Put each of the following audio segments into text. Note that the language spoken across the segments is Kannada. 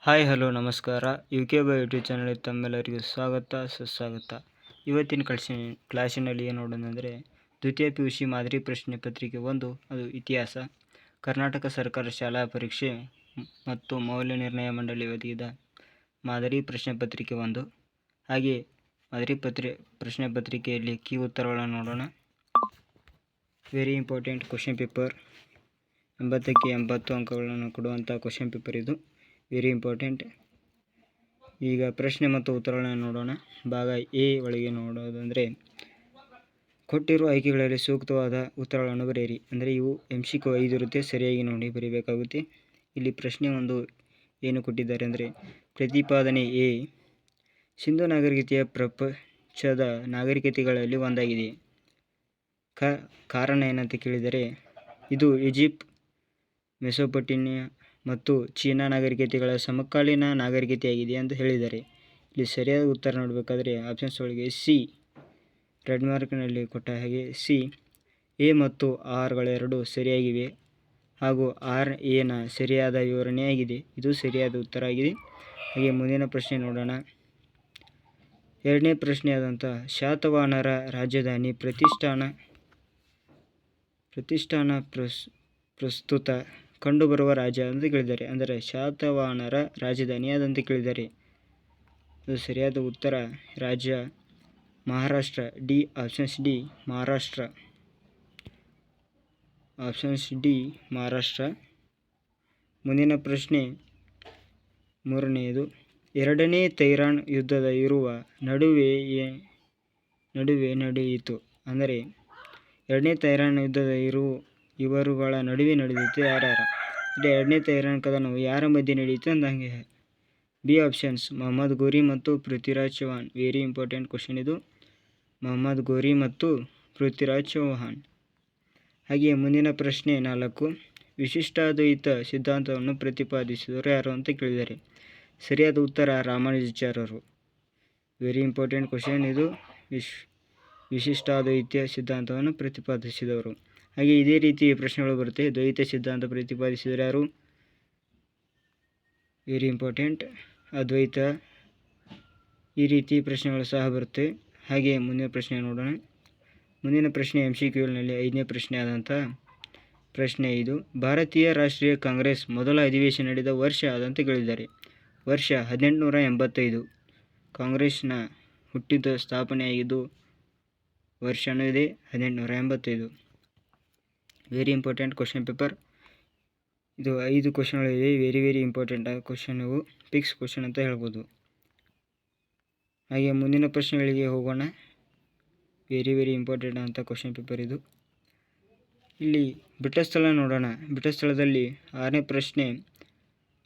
ಹಾಯ್ ಹಲೋ ನಮಸ್ಕಾರ. ಯುಕೆ ಬೈ ಯೂಟ್ಯೂಬ್ ಚಾನಲ್ಗೆ ತಮ್ಮೆಲ್ಲರಿಗೂ ಸ್ವಾಗತ ಸುಸ್ವಾಗತ. ಇವತ್ತಿನ ಕ್ಲಾಸಿನಲ್ಲಿ ಏನು ನೋಡೋದಂದರೆ ದ್ವಿತೀಯ PUC ಮಾದರಿ ಪ್ರಶ್ನೆ ಪತ್ರಿಕೆ 1 ಅದು ಇತಿಹಾಸ, ಕರ್ನಾಟಕ ಸರ್ಕಾರ ಶಾಲಾ ಪರೀಕ್ಷೆ ಮತ್ತು ಮೌಲ್ಯ ನಿರ್ಣಯ ಮಂಡಳಿ ಒದಗಿದ ಮಾದರಿ ಪ್ರಶ್ನೆ ಪತ್ರಿಕೆ 1. ಹಾಗೆ ಮಾದರಿ ಪ್ರಶ್ನೆ ಪತ್ರಿಕೆಯಲ್ಲಿ ಕೀ ಉತ್ತರಗಳನ್ನು ನೋಡೋಣ. ವೆರಿ ಇಂಪಾರ್ಟೆಂಟ್ ಕ್ವಶನ್ ಪೇಪರ್, 80ಕ್ಕೆ 80 ಅಂಕಗಳನ್ನು ಕೊಡುವಂಥ ಕ್ವಶನ್ ಪೇಪರ್ ಇದು. Very important. ಈಗ ಪ್ರಶ್ನೆ ಮತ್ತು ಉತ್ತರಗಳನ್ನು ನೋಡೋಣ. ಭಾಗ ಎ ಒಳಗೆ ನೋಡೋದಂದರೆ ಕೊಟ್ಟಿರುವ ಆಯ್ಕೆಗಳಲ್ಲಿ ಸೂಕ್ತವಾದ ಉತ್ತರಗಳನ್ನು ಬರೆಯಿರಿ. ಅಂದರೆ ಇವು MCQ 5 ಇರುತ್ತೆ, ಸರಿಯಾಗಿ ನೋಡಿ ಬರೀಬೇಕಾಗುತ್ತೆ. ಇಲ್ಲಿ ಪ್ರಶ್ನೆ 1 ಏನು ಕೊಟ್ಟಿದ್ದಾರೆ ಅಂದರೆ ಪ್ರತಿಪಾದನೆ ಎ ಸಿಂಧು ನಾಗರಿಕತೆಯ ಪ್ರಪಂಚದ ನಾಗರಿಕತೆಗಳಲ್ಲಿ ಒಂದಾಗಿದೆ. ಕಾರಣ ಏನಂತ ಕೇಳಿದರೆ ಇದು ಈಜಿಪ್ಟ್, ಮೆಸೊಪೊಟೇಮಿಯಾ ಮತ್ತು ಚೀನಾ ನಾಗರಿಕತೆಗಳ ಸಮಕಾಲೀನ ನಾಗರಿಕತೆಯಾಗಿದೆ ಅಂತ ಹೇಳಿದ್ದಾರೆ. ಇಲ್ಲಿ ಸರಿಯಾದ ಉತ್ತರ ನೋಡಬೇಕಾದ್ರೆ ಆಪ್ಷನ್ಸ್ ಒಳಗೆ ಸಿ, ರೆಡ್ ಮಾರ್ಕ್ನಲ್ಲಿ ಕೊಟ್ಟ ಹಾಗೆ ಸಿ, ಎ ಮತ್ತು ಆರ್ಗಳೆರಡು ಸರಿಯಾಗಿವೆ ಹಾಗೂ RA ನ ಸರಿಯಾದ ವಿವರಣೆಯಾಗಿದೆ. ಇದು ಸರಿಯಾದ ಉತ್ತರ ಆಗಿದೆ. ಹಾಗೆ ಮುಂದಿನ ಪ್ರಶ್ನೆ ನೋಡೋಣ. ಎರಡನೇ ಪ್ರಶ್ನೆಯಾದಂಥ ಶಾತವಾಹನರ ರಾಜಧಾನಿ ಪ್ರತಿಷ್ಠಾನ ಪ್ರಸ್ತುತ ಕಂಡುಬರುವ ರಾಜ್ಯ ಅಂತ ಕೇಳಿದ್ದಾರೆ. ಅಂದರೆ ಶಾತವಾಹನರ ರಾಜಧಾನಿ ಅದಂತ ಕೇಳಿದ್ದಾರೆ. ಇದು ಸರಿಯಾದ ಉತ್ತರ ರಾಜ್ಯ Maharashtra. D, options D Maharashtra. Options D Maharashtra. ಮುಂದಿನ ಪ್ರಶ್ನೆ ಮೂರನೆಯದು. ಎರಡನೇ ತೈರಾನ್ ಯುದ್ಧದ ಇರುವ ನಡುವೆ ನಡೆಯಿತು. ಅಂದರೆ ಎರಡನೇ ತೈರಾನ್ ಯುದ್ಧದ ಇವರುಗಳ ನಡುವೆ ನಡೆದಿತ್ತು ಯಾರ್ಯಾರು? ಅಂದರೆ ಎರಡನೇ ತೈರಾನ್ ಕದನವು ಯಾರ ಮಧ್ಯೆ ನಡೆಯಿತು ಅಂದಂಗೆ. ಬಿ ಆಪ್ಷನ್ಸ್ ಮೊಹಮ್ಮದ್ ಘೋರಿ ಮತ್ತು Prithviraj Chauhan. Very important question ಇದು. ಮೊಹಮ್ಮದ್ ಘೋರಿ ಮತ್ತು ಪೃಥ್ವಿರಾಜ್ ಚೌಹಾಣ್. ಹಾಗೆಯೇ ಮುಂದಿನ ಪ್ರಶ್ನೆ 4. ವಿಶಿಷ್ಟಾದ್ವೈತ ಸಿದ್ಧಾಂತವನ್ನು ಪ್ರತಿಪಾದಿಸಿದವರು ಯಾರು ಅಂತ ಕೇಳಿದ್ದಾರೆ. ಸರಿಯಾದ ಉತ್ತರ ರಾಮಾನುಜಾಚಾರ್ಯರು. ವೆರಿ ಇಂಪಾರ್ಟೆಂಟ್ ಕ್ವಶನ್ ಇದು. ವಿಶಿಷ್ಟಾದ್ವೈತ ಸಿದ್ಧಾಂತವನ್ನು ಪ್ರತಿಪಾದಿಸಿದವರು. ಹಾಗೆ ಇದೇ ರೀತಿ ಪ್ರಶ್ನೆಗಳು ಬರುತ್ತೆ. ದ್ವೈತ ಸಿದ್ಧಾಂತ ಪ್ರತಿಪಾದಿಸಿದರೆ ಯಾರು? ವೆರಿ ಇಂಪಾರ್ಟೆಂಟ್ ಅದ್ವೈತ. ಈ ರೀತಿ ಪ್ರಶ್ನೆಗಳು ಸಹ ಬರುತ್ತೆ. ಹಾಗೆ ಮುಂದಿನ ಪ್ರಶ್ನೆ ನೋಡೋಣ. ಮುಂದಿನ ಪ್ರಶ್ನೆ MCQನಲ್ಲಿ 5ನೇ ಪ್ರಶ್ನೆ ಆದಂಥ ಪ್ರಶ್ನೆ 5. ಭಾರತೀಯ ರಾಷ್ಟ್ರೀಯ ಕಾಂಗ್ರೆಸ್ ಮೊದಲ ಅಧಿವೇಶನ ನಡೆದ ವರ್ಷ ಅದಂತ ಕೇಳಿದ್ದಾರೆ. ವರ್ಷ 1885. ಕಾಂಗ್ರೆಸ್ನ ಹುಟ್ಟಿದ ಸ್ಥಾಪನೆಯಾಗಿದ್ದು ವರ್ಷನೂ ಇದೆ 1885. Very important question paper. ಇದು 5 ಕ್ವಶನ್ಗಳಿವೆ. ವೆರಿ ಇಂಪಾರ್ಟೆಂಟ್ ಕ್ವಶನ್ ಇವು. ಫಿಕ್ಸ್ ಕ್ವಶನ್ ಅಂತ ಹೇಳ್ಬೋದು. ಹಾಗೆ ಮುಂದಿನ ಪ್ರಶ್ನೆಗಳಿಗೆ ಹೋಗೋಣ. ವೆರಿ ಇಂಪಾರ್ಟೆಂಟ್ ಅಂತ ಕ್ವಶನ್ ಪೇಪರ್ ಇದು. ಇಲ್ಲಿ ಬಿಟ್ಟ ಸ್ಥಳ ನೋಡೋಣ. ಬಿಟ್ಟ ಸ್ಥಳದಲ್ಲಿ 6ನೇ ಪ್ರಶ್ನೆ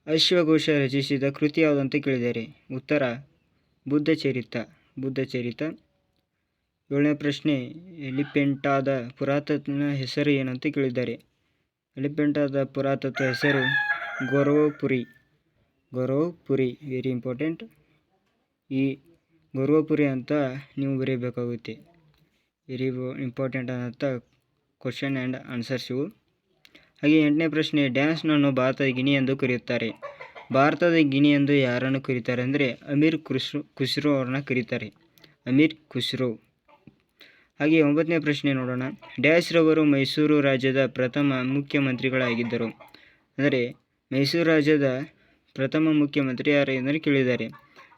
ಅಶ್ವಘೋಷ ರಚಿಸಿದ ಕೃತಿ ಯಾವುದಂತ ಕೇಳಿದ್ದಾರೆ. ಉತ್ತರ ಬುದ್ಧಚರಿತ. 7ನೇ ಪ್ರಶ್ನೆ ಎಲಿಫೆಂಟಾದ ಪುರಾತನ ಹೆಸರು ಏನಂತ ಕೇಳಿದ್ದಾರೆ. ಎಲಿಫೆಂಟಾದ ಪುರಾತನ ಹೆಸರು ಗೊರವಪುರಿ. Very important. ಈ ಗೊರವಪುರಿ ಅಂತ ನೀವು ಬರೀಬೇಕಾಗುತ್ತೆ. ವೆರಿ ಇಂಪಾರ್ಟೆಂಟ್ ಆದಂಥ ಕ್ವಶನ್ ಆ್ಯಂಡ್ ಆನ್ಸರ್ಸ್ ಇವು. ಹಾಗೆ 8ನೇ ಪ್ರಶ್ನೆ ಡ್ಯಾನ್ಸ್ನನ್ನು ಭಾರತದ ಗಿಣಿ ಎಂದು ಕರೆಯುತ್ತಾರೆ. ಭಾರತದ ಗಿಣಿ ಎಂದು ಯಾರನ್ನು ಕರೀತಾರೆ ಅಂದರೆ ಅಮೀರ್ ಖುಸ್ರೋ ಅವ್ರನ್ನ ಕರೀತಾರೆ. ಅಮೀರ್ ಖುಸ್ರೋ. ಹಾಗೆ 9ನೇ ಪ್ರಶ್ನೆ ನೋಡೋಣ. ಡ್ಯಾಶ್ ರವರು ಮೈಸೂರು ರಾಜ್ಯದ ಪ್ರಥಮ ಮುಖ್ಯಮಂತ್ರಿಗಳಾಗಿದ್ದರು. ಅಂದರೆ ಮೈಸೂರು ರಾಜ್ಯದ ಪ್ರಥಮ ಮುಖ್ಯಮಂತ್ರಿ ಯಾರು ಎಂದರೆ ಕೇಳಿದ್ದಾರೆ.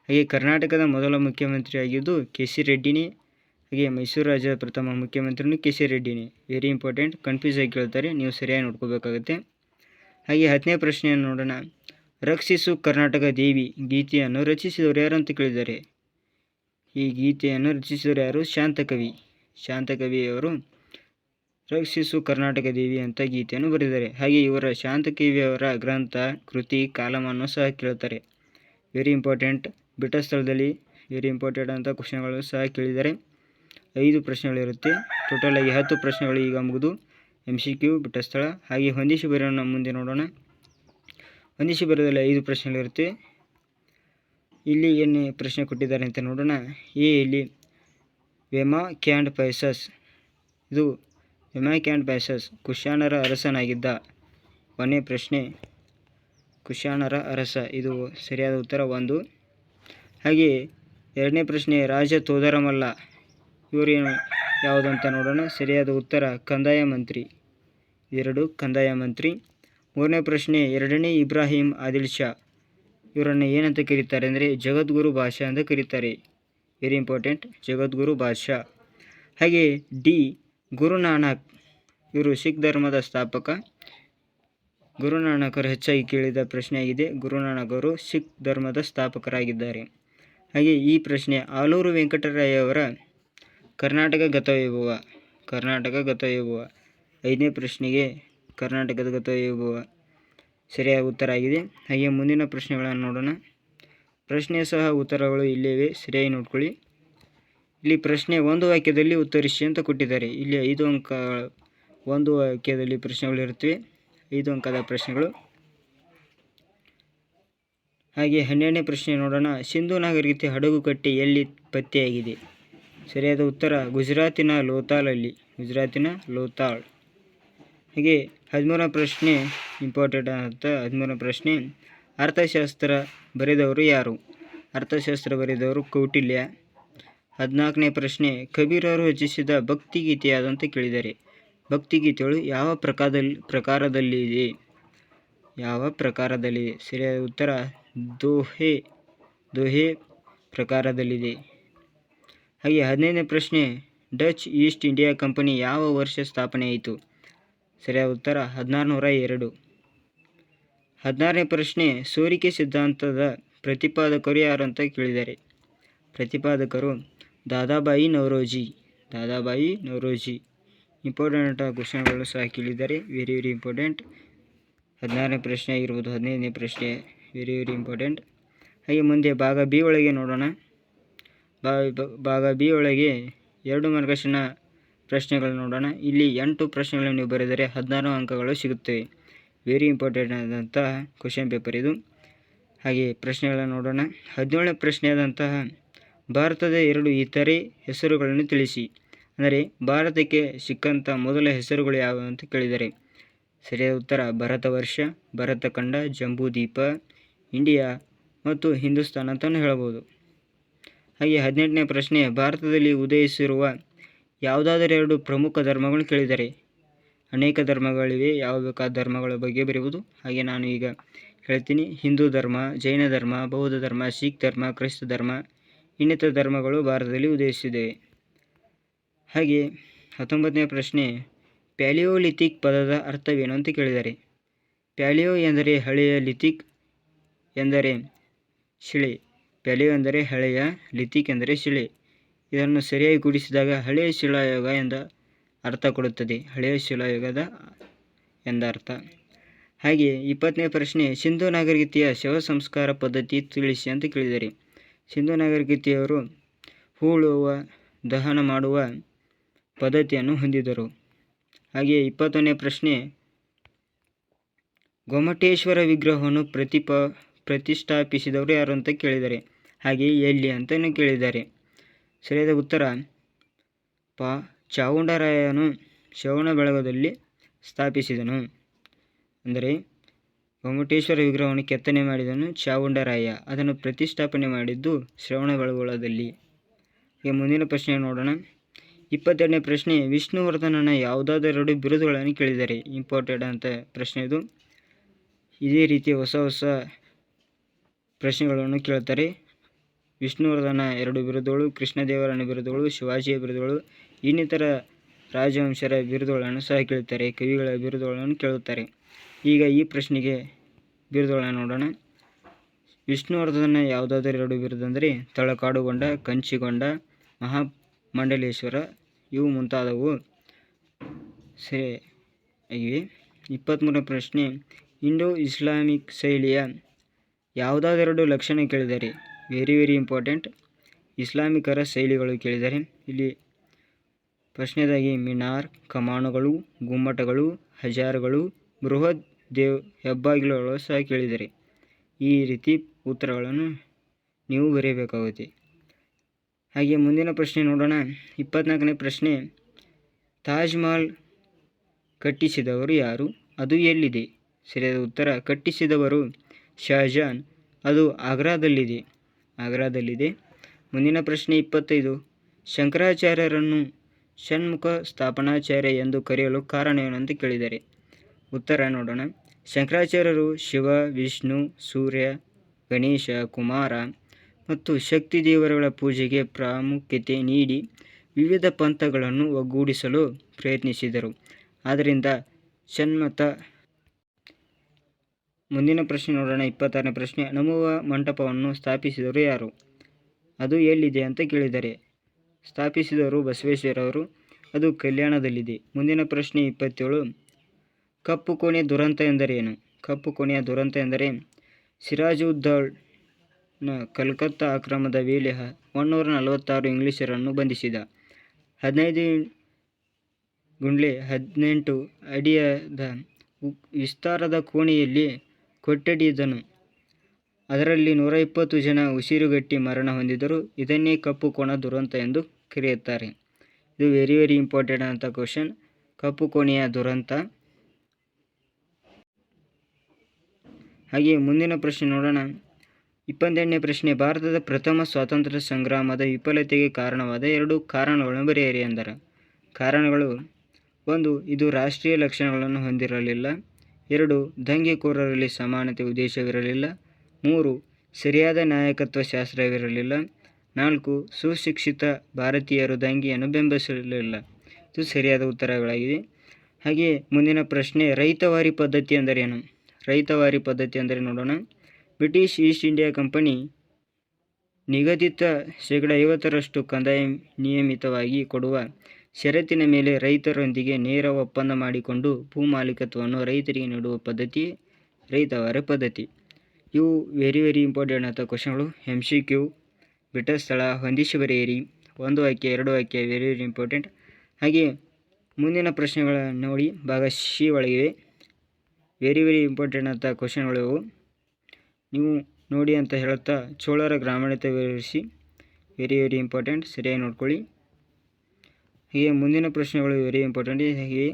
ಹಾಗೆ ಕರ್ನಾಟಕದ ಮೊದಲ ಮುಖ್ಯಮಂತ್ರಿ ಆಗಿದ್ದು KC ರೆಡ್ಡಿನೇ. ಹಾಗೆ ಮೈಸೂರು ರಾಜ್ಯದ ಪ್ರಥಮ ಮುಖ್ಯಮಂತ್ರಿನೂ KC ರೆಡ್ಡಿನೇ. Very important. ಕನ್ಫ್ಯೂಸ್ ಆಗಿ ಕೇಳ್ತಾರೆ, ನೀವು ಸರಿಯಾಗಿ ನೋಡ್ಕೋಬೇಕಾಗುತ್ತೆ. ಹಾಗೆ 10ನೇ ಪ್ರಶ್ನೆಯನ್ನು ನೋಡೋಣ. ರಕ್ಷಿಸು ಕರ್ನಾಟಕ ದೇವಿ ಗೀತೆಯನ್ನು ರಚಿಸಿದವರು ಯಾರು ಅಂತ ಕೇಳಿದ್ದಾರೆ. ಈ ಗೀತೆಯನ್ನು ರಚಿಸಿದವರು ಯಾರು? ಶಾಂತಕವಿಯವರು ರಕ್ಷಿಸು ಕರ್ನಾಟಕ ದೇವಿ ಅಂತ ಗೀತೆಯನ್ನು ಬರೆದಿದ್ದಾರೆ. ಹಾಗೆ ಇವರ ಶಾಂತಕವಿಯವರ ಗ್ರಂಥ, ಕೃತಿ, ಕಾಲಮನ್ನು ಸಹ ಕೇಳ್ತಾರೆ. Very important. ಬಿಟ್ಟ ಸ್ಥಳದಲ್ಲಿ ವೆರಿ ಇಂಪಾರ್ಟೆಂಟ್ ಅಂತ ಕ್ವಶನ್ಗಳು ಸಹ ಕೇಳಿದ್ದಾರೆ. 5 ಪ್ರಶ್ನೆಗಳಿರುತ್ತೆ. ಟೋಟಲ್ ಆಗಿ 10 ಪ್ರಶ್ನೆಗಳು ಈಗ ಮುಗಿದು MCQ ಬಿಟ್ಟ ಸ್ಥಳ. ಹಾಗೆ ಹೊಂದಿಸಿ ಬರೆಯೋಣ. ಮುಂದೆ ನೋಡೋಣ. ಹೊಂದಿಸಿ ಬರೆಯೋದ್ರಲ್ಲಿ 5 ಪ್ರಶ್ನೆಗಳಿರುತ್ತೆ. ಇಲ್ಲಿ ಏನು ಪ್ರಶ್ನೆ ಕೊಟ್ಟಿದ್ದಾರೆ ಅಂತ ನೋಡೋಣ. ಇಲ್ಲಿ ವೆಮಾಕ್ಯಾಂಡ್ ಪೈಸಸ್. ಇದು ವೆಮಾಕ್ಯಾಂಡ್ ಪೈಸಸ್ ಕುಶಾನರ ಅರಸನಾಗಿದ್ದ. 1ನೇ ಪ್ರಶ್ನೆ ಕುಶಾನರ ಅರಸ. ಇದು ಸರಿಯಾದ ಉತ್ತರ 1. ಹಾಗೆಯೇ ಎರಡನೇ ಪ್ರಶ್ನೆ ರಾಜ ತೋದರಮಲ್ಲ ಇವರೇನು ಯಾವುದಂತ ನೋಡೋಣ. ಸರಿಯಾದ ಉತ್ತರ ಕಂದಾಯ ಮಂತ್ರಿ. 2 ಕಂದಾಯ ಮಂತ್ರಿ. ಮೂರನೇ ಪ್ರಶ್ನೆ ಎರಡನೇ ಇಬ್ರಾಹಿಂ ಆದಿಲ್ ಶಾ ಇವರನ್ನು ಏನಂತ ಕರೀತಾರೆ ಅಂದರೆ ಜಗದ್ಗುರು ಬಾದ್ಶಾ ಅಂತ ಕರೀತಾರೆ. ವೆರಿ ಇಂಪಾರ್ಟೆಂಟ್, ಜಗದ್ಗುರು ಬಾದ್ಶಾ. ಹಾಗೆ ಡಿ ಗುರುನಾನಕ್ ಇವರು ಸಿಖ್ ಧರ್ಮದ ಸ್ಥಾಪಕ. ಗುರುನಾನಕರು ಹೆಚ್ಚಾಗಿ ಕೇಳಿದ ಪ್ರಶ್ನೆಯಾಗಿದೆ. ಗುರುನಾನಕ್ ಅವರು ಸಿಖ್ ಧರ್ಮದ ಸ್ಥಾಪಕರಾಗಿದ್ದಾರೆ. ಹಾಗೆ ಈ ಪ್ರಶ್ನೆ ಆಲೂರು ವೆಂಕಟರಾಯವರ ಕರ್ನಾಟಕ ಗತವೈಭವ. ಕರ್ನಾಟಕ ಗತವೈಭವ 5ನೇ ಪ್ರಶ್ನೆಗೆ ಕರ್ನಾಟಕದ ಗತವೈಭವ ಸರಿಯಾದ ಉತ್ತರ ಆಗಿದೆ. ಹಾಗೆ ಮುಂದಿನ ಪ್ರಶ್ನೆಗಳನ್ನು ನೋಡೋಣ. ಪ್ರಶ್ನೆ ಸಹ ಉತ್ತರಗಳು ಇಲ್ಲಿವೆ, ಸರಿಯಾಗಿ ನೋಡ್ಕೊಳ್ಳಿ. ಇಲ್ಲಿ ಪ್ರಶ್ನೆ ಒಂದು ವಾಕ್ಯದಲ್ಲಿ ಉತ್ತರಿಸಿ ಅಂತ ಕೊಟ್ಟಿದ್ದಾರೆ. ಇಲ್ಲಿ 5 ಅಂಕ ಒಂದು ವಾಕ್ಯದಲ್ಲಿ ಪ್ರಶ್ನೆಗಳು ಇರುತ್ತವೆ, 5 ಅಂಕದ ಪ್ರಶ್ನೆಗಳು. ಹಾಗೆ 12ನೇ ಪ್ರಶ್ನೆ ನೋಡೋಣ. ಸಿಂಧೂ ನಾಗರಿಕತೆ ಹಡಗುಕಟ್ಟೆ ಎಲ್ಲಿ ಪತ್ತೆಯಾಗಿದೆ? ಸರಿಯಾದ ಉತ್ತರ ಗುಜರಾತಿನ ಲೋತಾಲಲ್ಲಿ. ಗುಜರಾತಿನ ಲೋತಾಳ್. ಹಾಗೆ 13ನೇ ಪ್ರಶ್ನೆ ಇಂಪಾರ್ಟೆಂಟ್ ಅಂತ. 13ನೇ ಪ್ರಶ್ನೆ ಅರ್ಥಶಾಸ್ತ್ರ ಬರೆದವರು ಯಾರು? ಅರ್ಥಶಾಸ್ತ್ರ ಬರೆದವರು ಕೌಟಿಲ್ಯ. 14ನೇ ಪ್ರಶ್ನೆ ಕಬೀರರು ರಚಿಸಿದ ಭಕ್ತಿಗೀತೆ ಯಾದಂತ ಕೇಳಿದ್ದಾರೆ. ಭಕ್ತಿಗೀತೆಗಳು ಯಾವ ಪ್ರಕಾರದಲ್ಲಿದೆ? ಯಾವ ಪ್ರಕಾರದಲ್ಲಿದೆ? ಸರಿಯಾದ ಉತ್ತರ ದೋಹೆ ಪ್ರಕಾರದಲ್ಲಿದೆ. ಹಾಗೆ 15ನೇ ಪ್ರಶ್ನೆ ಡಚ್ ಈಸ್ಟ್ ಇಂಡಿಯಾ ಕಂಪನಿ ಯಾವ ವರ್ಷ ಸ್ಥಾಪನೆಯಾಯಿತು? ಸರಿಯಾದ ಉತ್ತರ 1602. 16ನೇ ಪ್ರಶ್ನೆ ಸೋರಿಕೆ ಸಿದ್ಧಾಂತದ ಪ್ರತಿಪಾದಕರು ಯಾರು ಅಂತ ಕೇಳಿದ್ದಾರೆ. ಪ್ರತಿಪಾದಕರು ದಾದಾಬಾಯಿ ನವರೋಜಿ. ದಾದಾಬಾಯಿ ನವರೋಜಿ. ಇಂಪಾರ್ಟೆಂಟ್ ಕ್ವಶನ್ಗಳು ಸಹ ಕೇಳಿದ್ದಾರೆ. Very very important. 16ನೇ ಪ್ರಶ್ನೆ ಆಗಿರ್ಬೋದು, 15ನೇ ಪ್ರಶ್ನೆ ವೆರಿ ವೆರಿ ಇಂಪಾರ್ಟೆಂಟ್. ಹಾಗೆ ಮುಂದೆ ಭಾಗ ಬಿ ಒಳಗೆ ನೋಡೋಣ. ಭಾಗ ಬಿ ಒಳಗೆ 2 ಮಾರ್ಕ್ಸಿನ ಪ್ರಶ್ನೆಗಳು ನೋಡೋಣ. ಇಲ್ಲಿ 8 ಪ್ರಶ್ನೆಗಳನ್ನು ನೀವು ಬರೆದರೆ 16 ಅಂಕಗಳು ಸಿಗುತ್ತವೆ. ವೆರಿ ಇಂಪಾರ್ಟೆಂಟ್ ಆದಂತಹ ಕ್ವಶನ್ ಪೇಪರ್ ಇದು. ಹಾಗೆ ಪ್ರಶ್ನೆಗಳನ್ನು ನೋಡೋಣ. 17ನೇ ಪ್ರಶ್ನೆಯಾದಂತಹ ಭಾರತದ 2 ಇತರೆ ಹೆಸರುಗಳನ್ನು ತಿಳಿಸಿ. ಅಂದರೆ ಭಾರತಕ್ಕೆ ಸಿಕ್ಕಂಥ ಮೊದಲ ಹೆಸರುಗಳು ಯಾವುವು ಅಂತ ಕೇಳಿದ್ದಾರೆ. ಸರಿಯಾದ ಉತ್ತರ ಭರತವರ್ಷ, ಭರತಖಂಡ, ಜಂಬೂದ್ವೀಪ, ಇಂಡಿಯಾ ಮತ್ತು ಹಿಂದೂಸ್ತಾನ್ ಅಂತಲೂ ಹೇಳಬಹುದು. ಹಾಗೆ 18ನೇ ಪ್ರಶ್ನೆ ಭಾರತದಲ್ಲಿ ಉದಯಿಸಿರುವ ಯಾವುದಾದರೂ 2 ಪ್ರಮುಖ ಧರ್ಮಗಳನ್ನು ಕೇಳಿದ್ದಾರೆ. ಅನೇಕ ಧರ್ಮಗಳಿವೆ, ಯಾವ ಬೇಕಾದ ಧರ್ಮಗಳ ಬಗ್ಗೆ ಬರೆಯುವುದು. ಹಾಗೆ ನಾನು ಈಗ ಹೇಳ್ತೀನಿ. ಹಿಂದೂ ಧರ್ಮ, ಜೈನ ಧರ್ಮ, ಬೌದ್ಧ ಧರ್ಮ, ಸಿಖ್ ಧರ್ಮ, ಕ್ರೈಸ್ತ ಧರ್ಮ ಇನ್ನಿತರ ಧರ್ಮಗಳು ಭಾರತದಲ್ಲಿ ಉದಯಿಸಿವೆ. ಹಾಗೆ 19ನೇ ಪ್ರಶ್ನೆ ಪ್ಯಾಲಿಯೋಲಿಥಿಕ್ ಪದದ ಅರ್ಥವೇನು ಅಂತ ಕೇಳಿದ್ದಾರೆ. ಪ್ಯಾಲಿಯೋ ಎಂದರೆ ಹಳೆಯ, ಲಿಥಿಕ್ ಎಂದರೆ ಶಿಲೆ. ಪ್ಯಾಲಿಯೋ ಎಂದರೆ ಹಳೆಯ, ಲಿಥಿಕ್ ಎಂದರೆ ಶಿಲೆ. ಇದನ್ನು ಸರಿಯಾಗಿ ಕೂಡಿಸಿದಾಗ ಹಳೆಯ ಶಿಲಾಯುಗ ಎಂದ ಅರ್ಥ ಕೊಡುತ್ತದೆ. ಹಳೆಯ ಶಿಲಾಯುಗದ ಎಂದರ್ಥ. ಹಾಗೆ 20ನೇ ಪ್ರಶ್ನೆ ಸಿಂಧೂ ನಾಗರಿಕತೆಯ ಶವ ಸಂಸ್ಕಾರ ಪದ್ಧತಿ ತಿಳಿಸಿ ಅಂತ ಕೇಳಿದ್ದಾರೆ. ಸಿಂಧೂ ನಾಗರಿಕತೆಯವರು ಹೂಳುವ, ದಹನ ಮಾಡುವ ಪದ್ಧತಿಯನ್ನು ಹೊಂದಿದ್ದರು. ಹಾಗೆ 21ನೇ ಪ್ರಶ್ನೆ ಗೊಮ್ಮಟೇಶ್ವರ ವಿಗ್ರಹವನ್ನು ಪ್ರತಿಷ್ಠಾಪಿಸಿದವರು ಯಾರು ಅಂತ ಕೇಳಿದ್ದಾರೆ. ಹಾಗೆ ಎಲ್ಲಿ ಅಂತಲೂ ಕೇಳಿದ್ದಾರೆ. ಸರಿಯಾದ ಉತ್ತರ ಚಾವುಂಡರಾಯನು ಶ್ರವಣಬೆಳಗೊಳದಲ್ಲಿ ಸ್ಥಾಪಿಸಿದನು. ಅಂದರೆ ಗೊಮ್ಮಟೇಶ್ವರ ವಿಗ್ರಹವನ್ನು ಕೆತ್ತನೆ ಮಾಡಿದನು ಚಾವುಂಡರಾಯ. ಅದನ್ನು ಪ್ರತಿಷ್ಠಾಪನೆ ಮಾಡಿದ್ದು ಶ್ರವಣಬೆಳಗೊಳದಲ್ಲಿ. ಈಗ ಮುಂದಿನ ಪ್ರಶ್ನೆ ನೋಡೋಣ. 22ನೇ ಪ್ರಶ್ನೆ ವಿಷ್ಣುವರ್ಧನನ ಯಾವುದಾದರೂ 2 ಬಿರುದುಗಳನ್ನು ಕೇಳಿದ್ದಾರೆ. ಇಂಪಾರ್ಟೆಂಟ್ ಅಂತ ಪ್ರಶ್ನೆ ಇದು. ಇದೇ ರೀತಿ ಹೊಸ ಹೊಸ ಪ್ರಶ್ನೆಗಳನ್ನು ಕೇಳ್ತಾರೆ. ವಿಷ್ಣುವರ್ಧನ 2 ಬಿರುದುಗಳು, ಕೃಷ್ಣದೇವರಾಯನ ಬಿರುದುಗಳು, ಶಿವಾಜಿಯ ಬಿರುದುಗಳು, ಇನ್ನಿತರ ರಾಜವಂಶರ ಬಿರುದುಗಳನ್ನು ಸಹ ಕೇಳುತ್ತಾರೆ. ಕವಿಗಳ ಬಿರುದುಗಳನ್ನು ಕೇಳುತ್ತಾರೆ. ಈಗ ಈ ಪ್ರಶ್ನೆಗೆ ಬಿರುದುಗಳನ್ನು ನೋಡೋಣ. ವಿಷ್ಣುವರ್ಧನ ಯಾವುದಾದರೂ 2 ಬಿರುದು ಅಂದರೆ ತಳಕಾಡುಗೊಂಡ, ಕಂಚಿಗೊಂಡ, ಮಹಾಮಂಡಲೇಶ್ವರ ಇವು ಮುಂತಾದವು ಸರಿಯಾಗಿವೆ. 23ನೇ ಪ್ರಶ್ನೆ ಇಂಡೋ ಇಸ್ಲಾಮಿಕ್ ಶೈಲಿಯ ಯಾವುದಾದರೂ 2 ಲಕ್ಷಣ ಕೇಳಿದ್ದಾರೆ. Very very important. ಇಸ್ಲಾಮಿಕರ ಶೈಲಿಗಳು ಕೇಳಿದ್ದಾರೆ. ಇಲ್ಲಿ ಪ್ರಶ್ನೆದಾಗಿ ಮಿನಾರ್, ಕಮಾನುಗಳು, ಗುಮ್ಮಟಗಳು, ಹಜಾರ್ಗಳು, ಬೃಹತ್ ಹೆಬ್ಬಾಗಿಲುಗಳು ಸಹ ಕೇಳಿದ್ದಾರೆ. ಈ ರೀತಿ ಉತ್ತರಗಳನ್ನು ನೀವು ಬರೆಯಬೇಕಾಗುತ್ತೆ. ಹಾಗೆ ಮುಂದಿನ ಪ್ರಶ್ನೆ ನೋಡೋಣ. 24ನೇ ಪ್ರಶ್ನೆ ತಾಜ್ ಮಹಲ್ ಕಟ್ಟಿಸಿದವರು ಯಾರು? ಅದು ಎಲ್ಲಿದೆ? ಸರಿಯಾದ ಉತ್ತರ ಕಟ್ಟಿಸಿದವರು ಶಹಜಾನ್. ಅದು ಆಗ್ರಾದಲ್ಲಿದೆ. ಮುಂದಿನ ಪ್ರಶ್ನೆ 25. ಶಂಕರಾಚಾರ್ಯರನ್ನು ಷಣ್ಮುಖ ಸ್ಥಾಪನಾಚಾರ್ಯ ಎಂದು ಕರೆಯಲು ಕಾರಣವೇನು ಅಂತ ಕೇಳಿದ್ದಾರೆ. ಉತ್ತರ ನೋಡೋಣ. ಶಂಕರಾಚಾರ್ಯರು ಶಿವ, ವಿಷ್ಣು, ಸೂರ್ಯ, ಗಣೇಶ, ಕುಮಾರ ಮತ್ತು ಶಕ್ತಿ ದೇವರುಗಳ ಪೂಜೆಗೆ ಪ್ರಾಮುಖ್ಯತೆ ನೀಡಿ ವಿವಿಧ ಪಂಥಗಳನ್ನು ಒಗ್ಗೂಡಿಸಲು ಪ್ರಯತ್ನಿಸಿದರು. ಆದ್ದರಿಂದ ಷಣ್ಮತ. ಮುಂದಿನ ಪ್ರಶ್ನೆ ನೋಡೋಣ. 26ನೇ ಪ್ರಶ್ನೆ. ಹನುಮವ ಮಂಟಪವನ್ನು ಸ್ಥಾಪಿಸಿದವರು ಯಾರು? ಅದು ಎಲ್ಲಿದೆ ಅಂತ ಕೇಳಿದ್ದಾರೆ. ಸ್ಥಾಪಿಸಿದವರು ಬಸವೇಶ್ವರವರು. ಅದು ಕಲ್ಯಾಣದಲ್ಲಿದೆ. ಮುಂದಿನ ಪ್ರಶ್ನೆ 27. ಕಪ್ಪು ಕೋಣೆ ದುರಂತ ಎಂದರೇನು? ಕಪ್ಪು ಕೋಣೆಯ ದುರಂತ ಎಂದರೆ ಸಿರಾಜುದ್ದೌಲನ ಕಲ್ಕತ್ತಾ ಆಕ್ರಮಣದ ವೇಳೆ 146 ಇಂಗ್ಲಿಷರನ್ನು ಬಂಧಿಸಿದ. 15x18 ಅಡಿಯಾದ ವಿಸ್ತಾರದ ಕೋಣೆಯಲ್ಲಿ ಕೊಠಡಿಯಿದ್ದನು. ಅದರಲ್ಲಿ 120 ಜನ ಉಸಿರುಗಟ್ಟಿ ಮರಣ ಹೊಂದಿದರು. ಇದನ್ನೇ ಕಪ್ಪು ಕೋಣ ದುರಂತ ಎಂದು ಕರೆಯುತ್ತಾರೆ. ಇದು ವೆರಿ ಇಂಪಾರ್ಟೆಂಟ್ ಅಂತ ಕ್ವಶನ್. ಕಪ್ಪು ಕೋಣೆಯ ದುರಂತ. ಹಾಗೆ ಮುಂದಿನ ಪ್ರಶ್ನೆ ನೋಡೋಣ. 28ನೇ ಪ್ರಶ್ನೆ. ಭಾರತದ ಪ್ರಥಮ ಸ್ವಾತಂತ್ರ್ಯ ಸಂಗ್ರಾಮದ ವಿಫಲತೆಗೆ ಕಾರಣವಾದ 2 ಕಾರಣಗಳನ್ನು ಬರೆಯಿರಿ ಎಂದರ. ಕಾರಣಗಳು: 1. ಇದು ರಾಷ್ಟ್ರೀಯ ಲಕ್ಷಣಗಳನ್ನು ಹೊಂದಿರಲಿಲ್ಲ. 2. ದಂಗೆಕೋರರಲ್ಲಿ ಸಮಾನತೆ ಉದ್ದೇಶವಿರಲಿಲ್ಲ. 3. ಸರಿಯಾದ ನಾಯಕತ್ವ ಶಾಸ್ತ್ರವಿರಲಿಲ್ಲ. 4. ಸುಶಿಕ್ಷಿತ ಭಾರತೀಯರು ದಂಗೆಯನ್ನು ಬೆಂಬಲಿಸಲಿಲ್ಲ. ಇದು ಸರಿಯಾದ ಉತ್ತರಗಳಾಗಿವೆ. ಹಾಗೆ ಮುಂದಿನ ಪ್ರಶ್ನೆ. ರೈತವಾರಿ ಪದ್ಧತಿ ಎಂದರೇನು? ರೈತವಾರಿ ಪದ್ಧತಿ ಅಂದರೆ ನೋಡೋಣ. ಬ್ರಿಟಿಷ್ ಈಸ್ಟ್ ಇಂಡಿಯಾ ಕಂಪನಿ ನಿಗದಿತ 50% ಕಂದಾಯ ನಿಯಮಿತವಾಗಿ ಕೊಡುವ ಷರತ್ತಿನ ಮೇಲೆ ರೈತರೊಂದಿಗೆ ನೇರ ಒಪ್ಪಂದ ಮಾಡಿಕೊಂಡು ಭೂಮಾಲೀಕತ್ವವನ್ನು ರೈತರಿಗೆ ನೀಡುವ ಪದ್ಧತಿ ರೈತವಾರಿ ಪದ್ಧತಿ. ಇವು ವೆರಿ ಇಂಪಾರ್ಟೆಂಟ್ ಅಂತ ಕ್ವಶನ್ಗಳು. MCQ. ಬಿಟ್ಟ ಸ್ಥಳ ಹೊಂದಿಸಿ ಬರೆಯಿರಿ. 1 ವಾಕ್ಯ 2 ವಾಕ್ಯ ವೆರಿ ಇಂಪಾರ್ಟೆಂಟ್. ಹಾಗೆ ಮುಂದಿನ ಪ್ರಶ್ನೆಗಳ ನೋಡಿ. ಭಾಗ ಸಿ ಒಳಗಿವೆ. ವೆರಿ ಇಂಪಾರ್ಟೆಂಟ್ ಅಂತ ಕ್ವಶನ್ಗಳು ಇವು. ನೀವು ನೋಡಿ ಅಂತ ಹೇಳುತ್ತಾ ಚೋಳರ ಗ್ರಾಮೀಣತೆ ವಿವರಿಸಿ. Very important. ಸರಿಯಾಗಿ ನೋಡ್ಕೊಳ್ಳಿ. ಹೀಗೆ ಮುಂದಿನ ಪ್ರಶ್ನೆಗಳು ವೆರಿ ಇಂಪಾರ್ಟೆಂಟ್. ಹೀಗೆ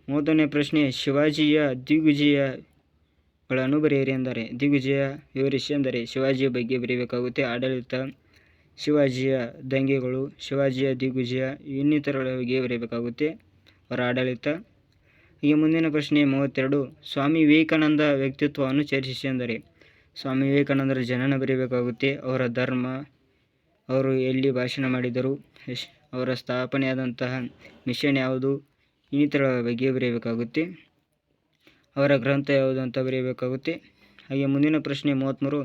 30ನೇ ಪ್ರಶ್ನೆ. ಶಿವಾಜಿಯ ದಿಗ್ವಿಜಯಗಳನ್ನು ಬರೆಯಿರಿ ಎಂದರೆ. ದಿಗ್ವಿಜಯ ವಿವರಿಸಿ ಎಂದರೆ ಶಿವಾಜಿಯ ಬಗ್ಗೆ ಬರೆಯಬೇಕಾಗುತ್ತೆ. ಆಡಳಿತ, ಶಿವಾಜಿಯ ದಂಗೆಗಳು, ಶಿವಾಜಿಯ ದಿಗ್ವಿಜಯ ಇನ್ನಿತರಗಳ ಬಗ್ಗೆ ಬರೆಯಬೇಕಾಗುತ್ತೆ. ಅವರ ಆಡಳಿತ. ಹೀಗೆ ಮುಂದಿನ ಪ್ರಶ್ನೆ 32. ಸ್ವಾಮಿ ವಿವೇಕಾನಂದ ವ್ಯಕ್ತಿತ್ವವನ್ನು ಚರ್ಚಿಸಿ ಎಂದರೆ. ಸ್ವಾಮಿ ವಿವೇಕಾನಂದರ ಜನನ ಬರೆಯಬೇಕಾಗುತ್ತೆ. ಅವರ ಧರ್ಮ, ಅವರು ಎಲ್ಲಿ ಭಾಷಣ ಮಾಡಿದರು, ಅವರ ಸ್ಥಾಪನೆಯಾದಂತಹ ಮಿಷನ್ ಯಾವುದು, ಇನ್ನಿತರಗಳ ಬಗ್ಗೆ ಬರೆಯಬೇಕಾಗುತ್ತೆ. ಅವರ ಗ್ರಂಥ ಯಾವುದು ಅಂತ ಬರೆಯಬೇಕಾಗುತ್ತೆ. ಹಾಗೆ ಮುಂದಿನ ಪ್ರಶ್ನೆ 33.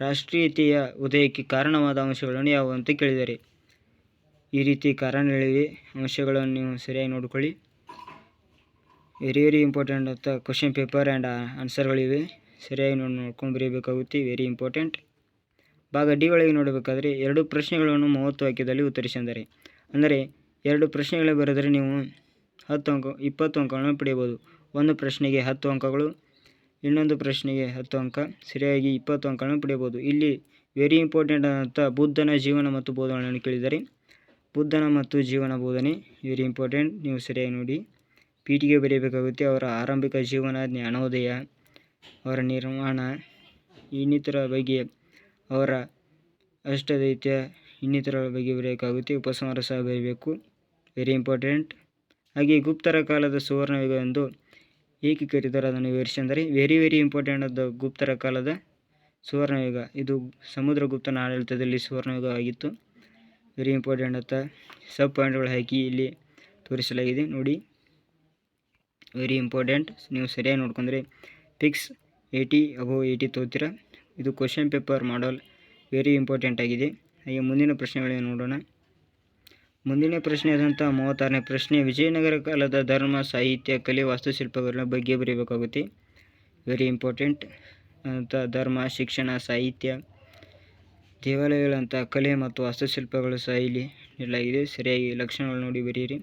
ರಾಷ್ಟ್ರೀಯತೆಯ ಉದಯಕ್ಕೆ ಕಾರಣವಾದ ಅಂಶಗಳನ್ನು ಯಾವುವು ಅಂತ ಕೇಳಿದ್ದಾರೆ. ಈ ರೀತಿ ಕಾರಣಗಳಿವೆ. ಅಂಶಗಳನ್ನು ನೀವು ಸರಿಯಾಗಿ ನೋಡಿಕೊಳ್ಳಿ. ವೆರಿ ಇಂಪಾರ್ಟೆಂಟ್ ಅಂತ ಕ್ವಶನ್ ಪೇಪರ್ ಆ್ಯಂಡ್ ಆನ್ಸರ್ಗಳಿವೆ. ಸರಿಯಾಗಿ ನೋಡ್ಕೊಂಡು ಬರೆಯಬೇಕಾಗುತ್ತೆ. Very important. ಭಾಗ ಡಿ ಒಳಗೆ ನೋಡಬೇಕಾದ್ರೆ 2 ಪ್ರಶ್ನೆಗಳನ್ನು 30 ವಾಕ್ಯದಲ್ಲಿ ಉತ್ತರಿಸಿ ಎಂದರೆ. ಅಂದರೆ 2 ಪ್ರಶ್ನೆಗಳು ಬರೆದರೆ ನೀವು 20 ಅಂಕಗಳನ್ನು ಪಡೆಯಬಹುದು. ಒಂದು ಪ್ರಶ್ನೆಗೆ 10 ಅಂಕಗಳು, ಇನ್ನೊಂದು ಪ್ರಶ್ನೆಗೆ 10 ಅಂಕ. ಸರಿಯಾಗಿ 20 ಅಂಕಗಳನ್ನು ಪಡೆಯಬಹುದು. ಇಲ್ಲಿ ವೆರಿ ಇಂಪಾರ್ಟೆಂಟ್ ಅಂತ ಬುದ್ಧನ ಜೀವನ ಮತ್ತು ಬೋಧನೆಗಳನ್ನು ಕೇಳಿದ್ದಾರೆ. ಬುದ್ಧನ ಮತ್ತು ಜೀವನ ಬೋಧನೆ ವೆರಿ ಇಂಪಾರ್ಟೆಂಟ್. ನೀವು ಸರಿಯಾಗಿ ನೋಡಿ. ಪೀಠಿಗೆ ಬರೆಯಬೇಕಾಗುತ್ತೆ. ಅವರ ಆರಂಭಿಕ ಜೀವನ, ಜ್ಞಾನೋದಯ, ಅವರ ನಿರ್ಮಾಣ, ಇನ್ನಿತರ ಬಗ್ಗೆ, ಅವರ ಅಷ್ಟದೈತ್ಯ, ಇನ್ನಿತರ ಬಗ್ಗೆ ಬರೆಯಬೇಕಾಗುತ್ತೆ. ಉಪಸಂಹಾರ ಸಹ ಬರೆಯಬೇಕು. Very important. ಹಾಗೆ ಗುಪ್ತರ ಕಾಲದ ಸುವರ್ಣಯುಗ ಎಂದು ಏಕೆ ಕರೆದರೆ ಅದನ್ನು ವಿವರಿಸಿ ಅಂದರೆ. ವೆರಿ ಇಂಪಾರ್ಟೆಂಟ್ ಆದ ಗುಪ್ತರ ಕಾಲದ ಸುವರ್ಣಯುಗ. ಇದು ಸಮುದ್ರಗುಪ್ತನ ಆಡಳಿತದಲ್ಲಿ ಸುವರ್ಣಯುಗ ಆಗಿತ್ತು. ವೆರಿ ಇಂಪಾರ್ಟೆಂಟ್ ಅಂತ ಸಬ್ ಪಾಯಿಂಟ್ಗಳು ಹಾಕಿ ಇಲ್ಲಿ ತೋರಿಸಲಾಗಿದೆ ನೋಡಿ. Very important. ನೀವು ಸರಿಯಾಗಿ ನೋಡ್ಕೊಂಡ್ರೆ ಫಿಕ್ಸ್ 80 ಅಬೌವ್ 80 ತೋತೀರ. ಇದು ಕ್ವಶನ್ ಪೇಪರ್ ಮಾಡಲ್ ವೆರಿ ಇಂಪಾರ್ಟೆಂಟ್ ಆಗಿದೆ. ಹಾಗೆ ಮುಂದಿನ ಪ್ರಶ್ನೆಗಳನ್ನು ನೋಡೋಣ. ಮುಂದಿನ ಪ್ರಶ್ನೆ ಆದಂಥ 36ನೇ ಪ್ರಶ್ನೆ. ವಿಜಯನಗರ ಕಾಲದ ಧರ್ಮ, ಸಾಹಿತ್ಯ, ಕಲೆ, ವಾಸ್ತುಶಿಲ್ಪಗಳ ಬಗ್ಗೆ ಬರೆಯಬೇಕಾಗುತ್ತೆ. ವೆರಿ ಇಂಪಾರ್ಟೆಂಟ್ ಅಂತ ಧರ್ಮ, ಶಿಕ್ಷಣ, ಸಾಹಿತ್ಯ, ದೇವಾಲಯಗಳಂಥ ಕಲೆ ಮತ್ತು ವಾಸ್ತುಶಿಲ್ಪಗಳು ಸಹ ಇಲ್ಲಿ ನೀಡಲಾಗಿದೆ. ಸರಿಯಾಗಿ ಲಕ್ಷಣಗಳು ನೋಡಿ ಬರೆಯಿರಿ.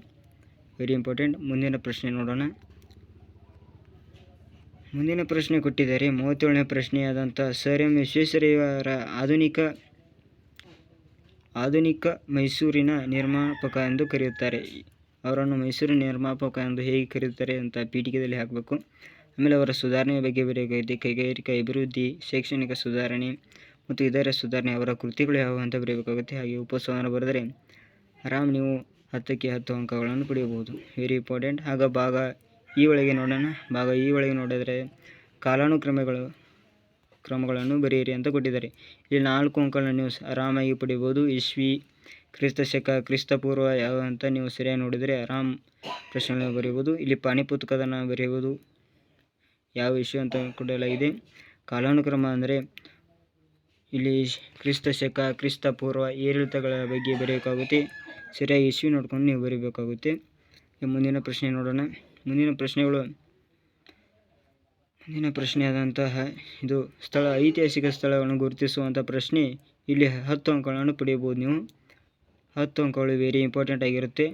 Very important. ಮುಂದಿನ ಪ್ರಶ್ನೆ ನೋಡೋಣ. ಮುಂದಿನ ಪ್ರಶ್ನೆ ಕೊಟ್ಟಿದ್ದಾರೆ. 37ನೇ ಪ್ರಶ್ನೆಯಾದಂಥ ಸರ್ ಎಂ ವಿಶ್ವೇಶ್ವರಯ್ಯರ ಆಧುನಿಕ ಮೈಸೂರಿನ ನಿರ್ಮಾಪಕ ಎಂದು ಕರೆಯುತ್ತಾರೆ. ಅವರನ್ನು ಮೈಸೂರಿನ ನಿರ್ಮಾಪಕ ಎಂದು ಹೇಗೆ ಕರೆಯುತ್ತಾರೆ ಅಂತ ಪೀಠಿಕೆಯಲ್ಲಿ ಹಾಕಬೇಕು. ಆಮೇಲೆ ಅವರ ಸುಧಾರಣೆಯ ಬಗ್ಗೆ ಬರೆಯಬೇಕಾಗಿದೆ. ಕೈಗಾರಿಕಾ ಅಭಿವೃದ್ಧಿ, ಶೈಕ್ಷಣಿಕ ಸುಧಾರಣೆ ಮತ್ತು ಇದರ ಸುಧಾರಣೆ, ಅವರ ಕೃತಿಗಳು ಯಾವುವು ಅಂತ ಬರೆಯಬೇಕಾಗುತ್ತೆ. ಹಾಗೆ ಉಪಸಂಹಾರ ಬರೆದರೆ ಆರಾಮ್ ನೀವು 10ಕ್ಕೆ 10 ಅಂಕಗಳನ್ನು ಪಡೆಯಬಹುದು. Very important. ಆಗ ಭಾಗ ಈ ಒಳಗೆ ನೋಡೋಣ. ಭಾಗ ಈ ಒಳಗೆ ನೋಡಿದರೆ ಕ್ರಮಗಳನ್ನು ಬರೆಯಿರಿ ಅಂತ ಕೊಟ್ಟಿದ್ದಾರೆ. ಇಲ್ಲಿ 4 ಅಂಕಗಳನ್ನು ನೀವು ಆರಾಮಾಗಿ ಪಡೆಯಬಹುದು. ಇಸ್ವಿ, ಕ್ರಿಸ್ತ ಶಕ, ಕ್ರಿಸ್ತ ಪೂರ್ವ ಯಾವ ಅಂತ ನೀವು ಸರಿಯಾಗಿ ನೋಡಿದರೆ ಆರಾಮ್ ಪ್ರಶ್ನೆಗಳನ್ನು ಬರೆಯಬಹುದು. ಇಲ್ಲಿ ಪಾಣಿಪತ್ ಕದನ ಬರೆಯಬಹುದು. ಯಾವ ಇಶ್ಯೂ ಅಂತ ಕೊಡಲಾಗಿದೆ. ಕಾಲಾನುಕ್ರಮ ಅಂದರೆ ಇಲ್ಲಿ ಕ್ರಿಸ್ತ ಶಕ, ಕ್ರಿಸ್ತ ಪೂರ್ವ ಏರಿಳಿತಗಳ ಬಗ್ಗೆ ಬರೆಯಬೇಕಾಗುತ್ತೆ. ಸರಿಯಾಗಿ ಇಶ್ಯೂ ನೋಡ್ಕೊಂಡು ನೀವು ಬರೀಬೇಕಾಗುತ್ತೆ. ಮುಂದಿನ ಪ್ರಶ್ನೆ ನೋಡೋಣ. ಮುಂದಿನ ಪ್ರಶ್ನೆ ಆದಂತಹ ಇದು ಐತಿಹಾಸಿಕ ಸ್ಥಳಗಳನ್ನು ಗುರುತಿಸುವಂಥ ಪ್ರಶ್ನೆ. ಇಲ್ಲಿ 10 ಅಂಕಗಳನ್ನು ಪಡೆಯಬಹುದು. ನೀವು 10 ಅಂಕಗಳು ವೆರಿ ಇಂಪಾರ್ಟೆಂಟ್ ಆಗಿರುತ್ತೆ.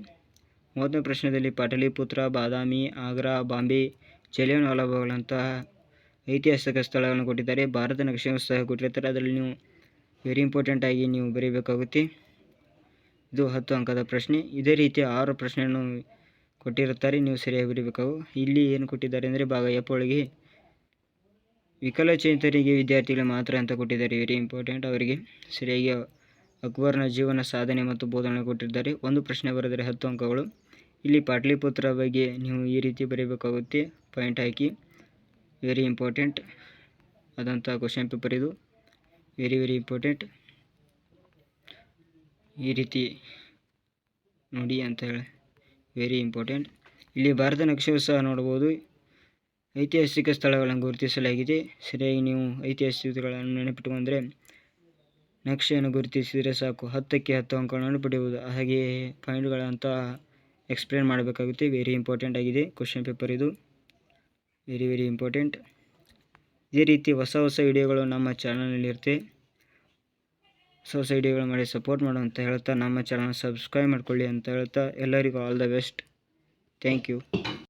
30ನೇ ಪ್ರಶ್ನೆಯಲ್ಲಿ ಪಾಟಲಿಪುತ್ರ, ಬಾದಾಮಿ, ಆಗ್ರಾ, ಬಾಂಬೆ, ಜಲಿಯನ್ವಾಲಾ ಬಾಗ್ಗಳಂತಹ ಐತಿಹಾಸಿಕ ಸ್ಥಳಗಳನ್ನು ಕೊಟ್ಟಿದ್ದಾರೆ. ಭಾರತ ನಕ್ಷೆಯನ್ನು ಸಹ ಕೊಟ್ಟಿರ್ತಾರೆ. ಅದರಲ್ಲಿ ನೀವು ವೆರಿ ಇಂಪಾರ್ಟೆಂಟ್ ಆಗಿ ನೀವು ಬರೀಬೇಕಾಗುತ್ತೆ. ಇದು 10 ಅಂಕದ ಪ್ರಶ್ನೆ. ಇದೇ ರೀತಿ 6 ಪ್ರಶ್ನೆಯನ್ನು ಕೊಟ್ಟಿರುತ್ತಾರೆ. ನೀವು ಸರಿಯಾಗಿ ಬರೀಬೇಕಾಗು. ಇಲ್ಲಿ ಏನು ಕೊಟ್ಟಿದ್ದಾರೆ ಅಂದರೆ ಭಾಗ ಎಫ್ ಒಳಗೆ ವಿಕಲಚೇತನರಿಗೆ ವಿದ್ಯಾರ್ಥಿಗಳು ಮಾತ್ರ ಅಂತ ಕೊಟ್ಟಿದ್ದಾರೆ. Very important. ಅವರಿಗೆ ಸರಿಯಾಗಿ ಅಕ್ಬರ್ನ ಜೀವನ, ಸಾಧನೆ ಮತ್ತು ಬೋಧನೆ ಕೊಟ್ಟಿದ್ದಾರೆ. ಒಂದು ಪ್ರಶ್ನೆ ಬರೆದರೆ 10 ಅಂಕಗಳು. ಇಲ್ಲಿ ಪಾಟಲಿಪುತ್ರ ಬಗ್ಗೆ ನೀವು ಈ ರೀತಿ ಬರೀಬೇಕಾಗುತ್ತೆ. ಪಾಯಿಂಟ್ ಹಾಕಿ. ವೆರಿ ಇಂಪಾರ್ಟೆಂಟ್ ಆದಂಥ ಕ್ವಶನ್ ಪೇಪರ್ ಇದು. Very important. ಈ ರೀತಿ ನೋಡಿ ಅಂತ ಹೇಳಿ ವೆರಿ ಇಂಪಾರ್ಟೆಂಟ್. ಇಲ್ಲಿ ಭಾರತ ನಕ್ಷೆಯು ಸಹ ನೋಡಬಹುದು. ಐತಿಹಾಸಿಕ ಸ್ಥಳಗಳನ್ನು ಗುರುತಿಸಲಾಗಿದೆ. ಸರಿಯಾಗಿ ನೀವು ಐತಿಹಾಸಿಕಗಳನ್ನು ನೆನಪಿಟ್ಟುಕೊಂಡ್ರೆ ನಕ್ಷೆಯನ್ನು ಗುರುತಿಸಿದರೆ ಸಾಕು. 10ಕ್ಕೆ 10 ಅಂಕಗಳನ್ನು ಪಡೆಯಬಹುದು. ಹಾಗೆಯೇ ಪಾಯಿಂಟ್ಗಳಂತ ಎಕ್ಸ್ಪ್ಲೇನ್ ಮಾಡಬೇಕಾಗುತ್ತೆ. ವೆರಿ ಇಂಪಾರ್ಟೆಂಟ್ ಆಗಿದೆ ಕ್ವಶನ್ ಪೇಪರ್ ಇದು. Very important. ಇದೇ ರೀತಿ ಹೊಸ ವಿಡಿಯೋಗಳು ನಮ್ಮ ಚಾನಲ್ನಲ್ಲಿ ಇರುತ್ತೆ. ಹೊಸ ವಿಡಿಯೋಗಳು ಮಾಡಿ ಸಪೋರ್ಟ್ ಮಾಡು ಅಂತ ಹೇಳ್ತಾ, ನಮ್ಮ ಚಾನಲ್ ಸಬ್ಸ್ಕ್ರೈಬ್ ಮಾಡ್ಕೊಳ್ಳಿ ಅಂತ ಹೇಳ್ತಾ, ಎಲ್ಲರಿಗೂ all the best. Thank you.